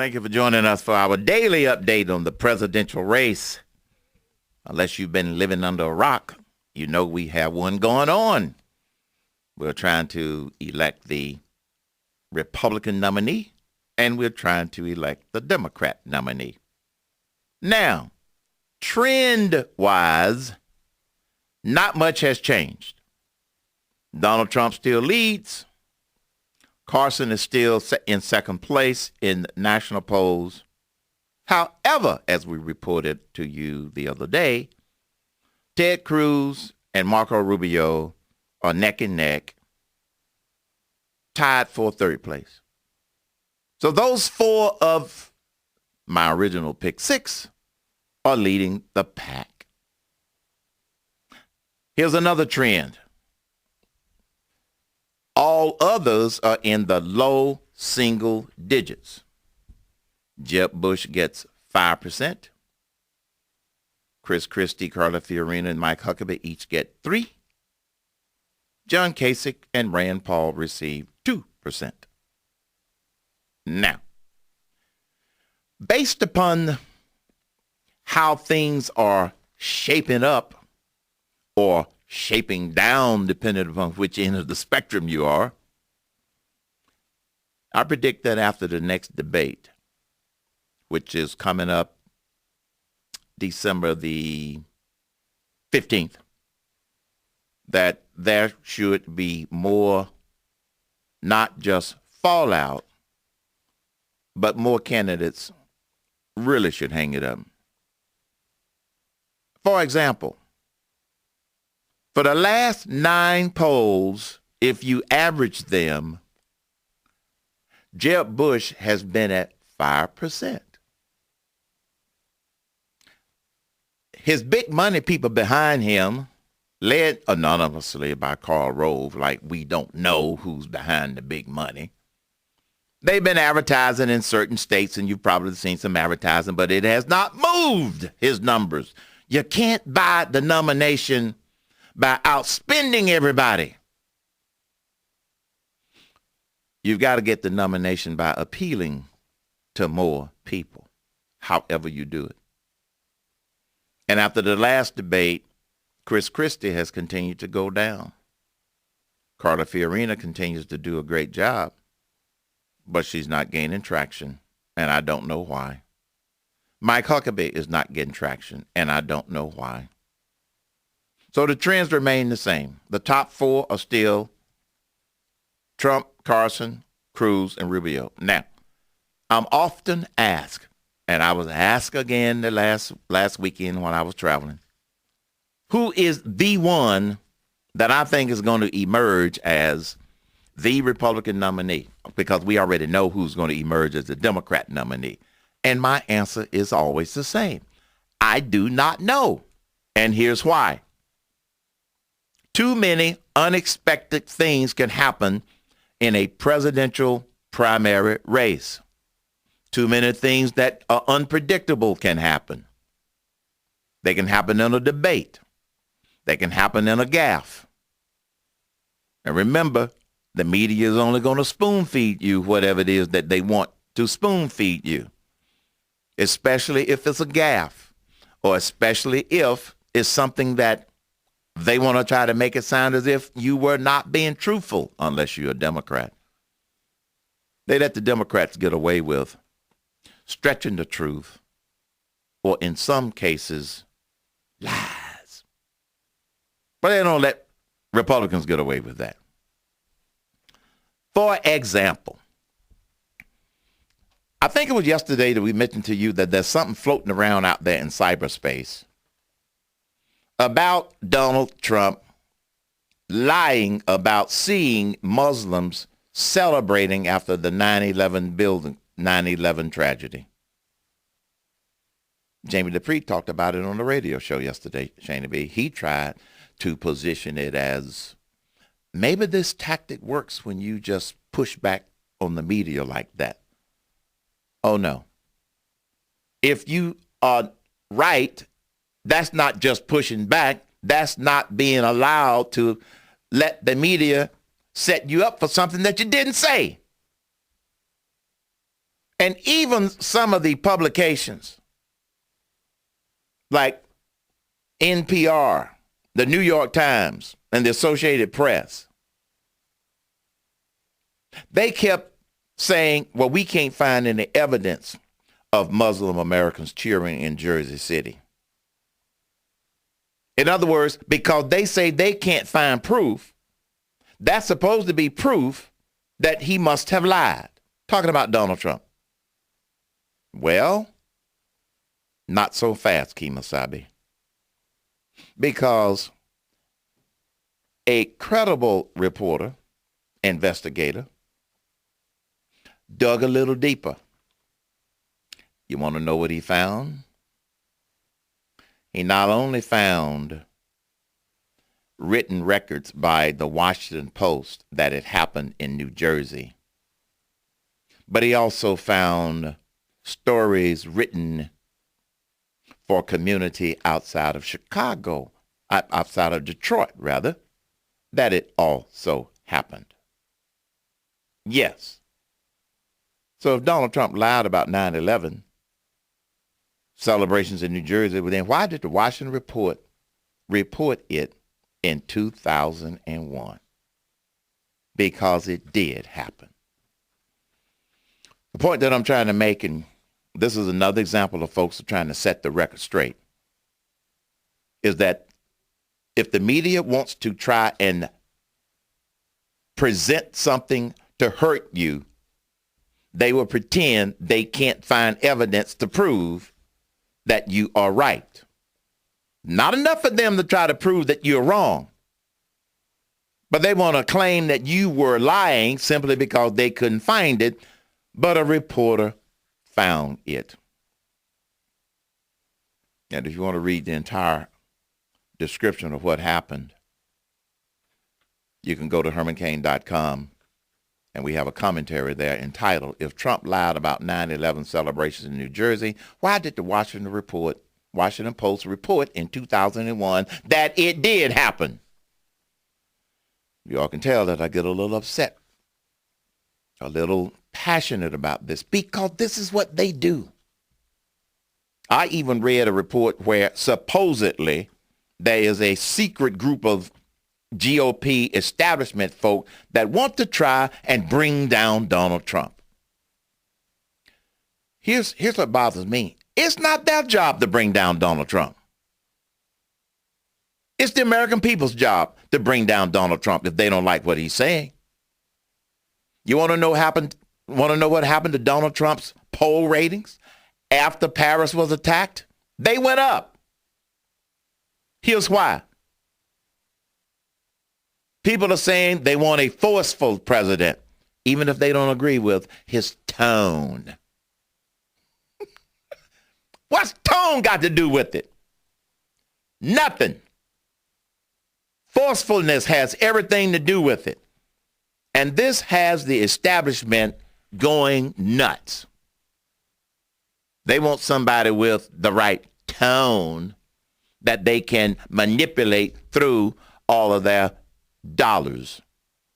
Thank you for joining us for our daily update on the presidential race. Unless you've been living under a rock, you know we have one going on. We're trying to elect the Republican nominee, and we're trying to elect the Democrat nominee. Now, trend-wise, not much has changed. Donald Trump still leads. Carson is still in second place in national polls. However, as we reported to you the other day, Ted Cruz and Marco Rubio are neck and neck, tied for third place. So those four of my original pick six are leading the pack. Here's another trend. All others are in the low single digits. Jeb Bush gets 5%. Chris Christie, Carla Fiorina, and Mike Huckabee each get 3%. John Kasich and Rand Paul receive 2%. Now, based upon how things are shaping up or shaping down, depending upon which end of the spectrum you are, I predict that after the next debate, which is coming up December the 15th, that there should be more, not just fallout, but more candidates really should hang it up. For example, for the last 9 polls, if you average them, Jeb Bush has been at 5%. His big money people behind him, led anonymously by Karl Rove, like we don't know who's behind the big money. They've been advertising in certain states, and you've probably seen some advertising, but it has not moved his numbers. You can't buy the nomination by outspending everybody. You've got to get the nomination by appealing to more people, however you do it. And after the last debate, Chris Christie has continued to go down. Carla Fiorina continues to do a great job, but she's not gaining traction, and I don't know why. Mike Huckabee is not getting traction, and I don't know why. So the trends remain the same. The top 4 are still Trump, Carson, Cruz, and Rubio. Now, I'm often asked, and I was asked again the last weekend when I was traveling, who is the one that I think is going to emerge as the Republican nominee? Because we already know who's going to emerge as the Democrat nominee. And my answer is always the same. I do not know. And here's why. Too many unexpected things can happen in a presidential primary race. Too many things that are unpredictable can happen. They can happen in a debate. They can happen in a gaffe. And remember, the media is only going to spoon feed you whatever it is that they want to spoon feed you, especially if it's a gaffe, or especially if it's something that they want to try to make it sound as if you were not being truthful, unless you're a Democrat. They let the Democrats get away with stretching the truth, or in some cases, lies. But they don't let Republicans get away with that. For example, I think it was yesterday that we mentioned to you that there's something floating around out there in cyberspace about Donald Trump lying about seeing Muslims celebrating after the 9/11 tragedy. Jamie Dupree talked about it on the radio show yesterday, Shana B. He tried to position it as maybe this tactic works when you just push back on the media like that. Oh, no. If you are right, that's not just pushing back. That's not being allowed to let the media set you up for something that you didn't say. And even some of the publications like NPR, the New York Times, and the Associated Press, they kept saying, well, we can't find any evidence of Muslim Americans cheering in Jersey City. In other words, because they say they can't find proof, that's supposed to be proof that he must have lied. Talking about Donald Trump. Well, not so fast, Kemosabe. Because a credible reporter, investigator, dug a little deeper. You want to know what he found? He not only found written records by the Washington Post that it happened in New Jersey, but he also found stories written for a community outside of Chicago, outside of Detroit, rather, that it also happened. Yes. So if Donald Trump lied about 9/11 celebrations in New Jersey, well, then why did the Washington report it in 2001? Because it did happen. The point that I'm trying to make, and this is another example of folks who are trying to set the record straight, is that if the media wants to try and present something to hurt you, they will pretend they can't find evidence to prove that you are right. Not enough for them to try to prove that you're wrong, but they want to claim that you were lying simply because they couldn't find it, but a reporter found it. And if you want to read the entire description of what happened, you can go to hermancain.com, and we have a commentary there entitled, "If Trump Lied About 9/11 Celebrations in New Jersey, Why Did the Washington Post report in 2001 that it did happen?" You all can tell that I get a little upset, a little passionate about this, because this is what they do. I even read a report where supposedly there is a secret group of GOP establishment folk that want to try and bring down Donald Trump. Here's what bothers me. It's not their job to bring down Donald Trump. It's the American people's job to bring down Donald Trump if they don't like what he's saying. You want to know what happened to Donald Trump's poll ratings after Paris was attacked? They went up. Here's why. People are saying they want a forceful president, even if they don't agree with his tone. What's tone got to do with it? Nothing. Forcefulness has everything to do with it. And this has the establishment going nuts. They want somebody with the right tone that they can manipulate through all of their dollars.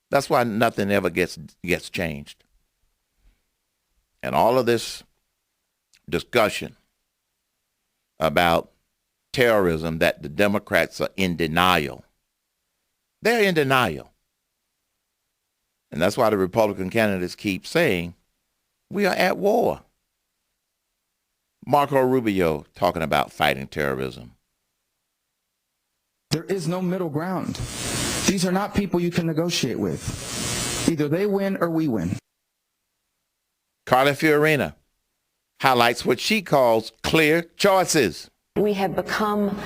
That's why nothing ever gets changed. And all of this discussion about terrorism, that the Democrats are in denial. They're in denial. And that's why the Republican candidates keep saying, we are at war. Marco Rubio talking about fighting terrorism. There is no middle ground. These are not people you can negotiate with. Either they win or we win. Carly Fiorina highlights what she calls clear choices. We have become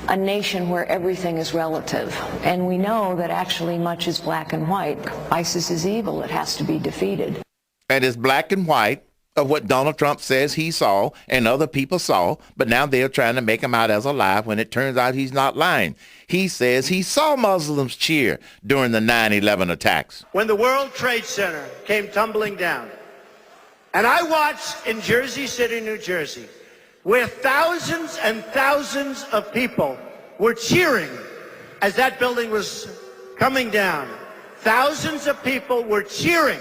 a nation where everything is relative, and we know that actually much is black and white. ISIS is evil. It has to be defeated. And it's black and white of what Donald Trump says he saw and other people saw, but now they're trying to make him out as a lie when it turns out he's not lying. He says he saw Muslims cheer during the 9/11 attacks. When the World Trade Center came tumbling down, and I watched in Jersey City, New Jersey, where thousands and thousands of people were cheering as that building was coming down. Thousands of people were cheering.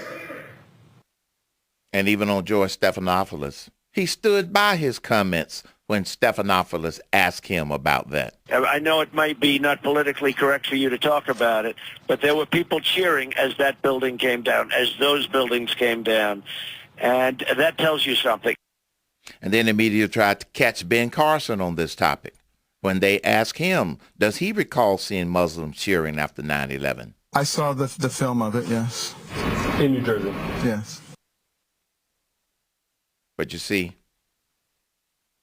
And even on George Stephanopoulos, he stood by his comments when Stephanopoulos asked him about that. I know it might be not politically correct for you to talk about it, but there were people cheering as that building came down, as those buildings came down. And that tells you something. And then the media tried to catch Ben Carson on this topic when they asked him, does he recall seeing Muslims cheering after 9/11? I saw the film of it, yes. In New Jersey? Yes. But you see,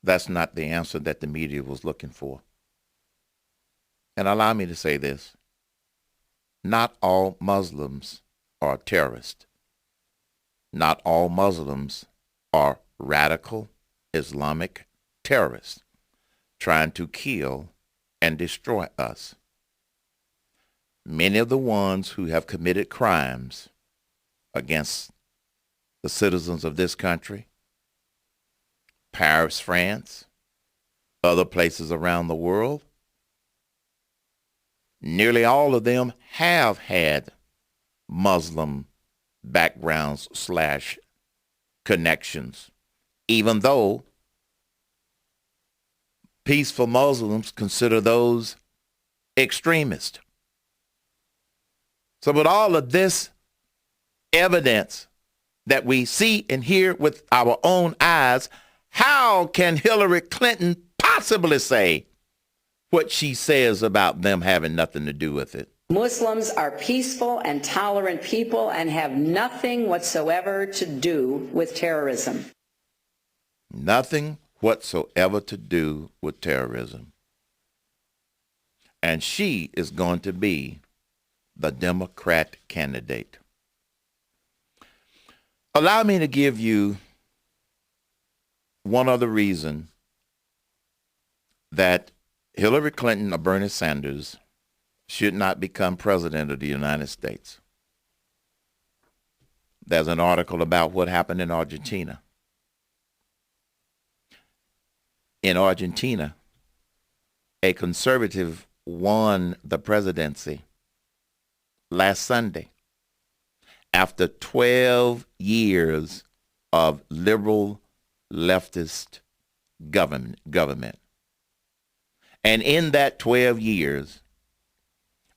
that's not the answer that the media was looking for. And allow me to say this. Not all Muslims are terrorists. Not all Muslims are radical Islamic terrorists trying to kill and destroy us. Many of the ones who have committed crimes against the citizens of this country, Paris, France, other places around the world, nearly all of them have had Muslim backgrounds / connections, even though peaceful Muslims consider those extremist. So with all of this evidence that we see and hear with our own eyes, how can Hillary Clinton possibly say what she says about them having nothing to do with it? Muslims are peaceful and tolerant people and have nothing whatsoever to do with terrorism. Nothing whatsoever to do with terrorism. And she is going to be the Democrat candidate. Allow me to give you one other reason that Hillary Clinton or Bernie Sanders should not become president of the United States. There's an article about what happened in Argentina. In Argentina, a conservative won the presidency last Sunday after 12 years of liberal leftist government. And in that 12 years,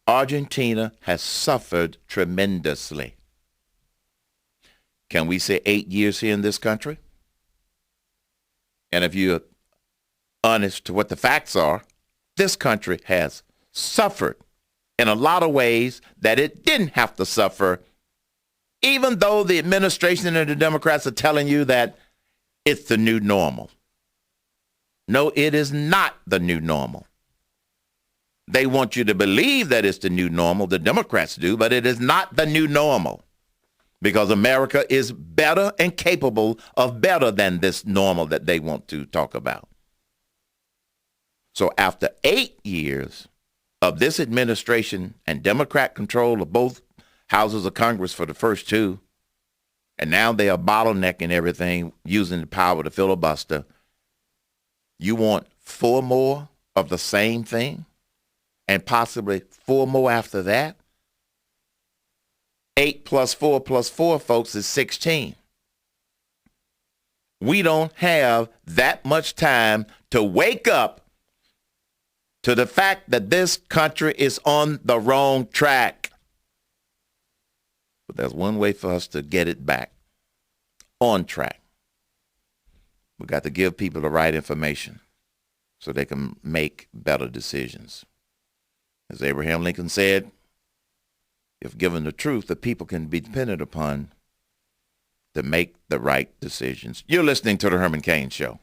Argentina has suffered tremendously. Can we say 8 years here in this country? And if you're honest to what the facts are, this country has suffered in a lot of ways that it didn't have to suffer, even though the administration and the Democrats are telling you that it's the new normal. No, it is not the new normal. They want you to believe that it's the new normal, the Democrats do, but it is not the new normal, because America is better and capable of better than this normal that they want to talk about. So after 8 years of this administration and Democrat control of both houses of Congress for the first two, and now they are bottlenecking everything, using the power to filibuster, you want 4 more of the same thing? And possibly 4 more after that? 8 plus 4 plus 4, folks, is 16. We don't have that much time to wake up to the fact that this country is on the wrong track. But there's one way for us to get it back on track. We've got to give people the right information so they can make better decisions. As Abraham Lincoln said, if given the truth, the people can be depended upon to make the right decisions. You're listening to The Herman Cain Show.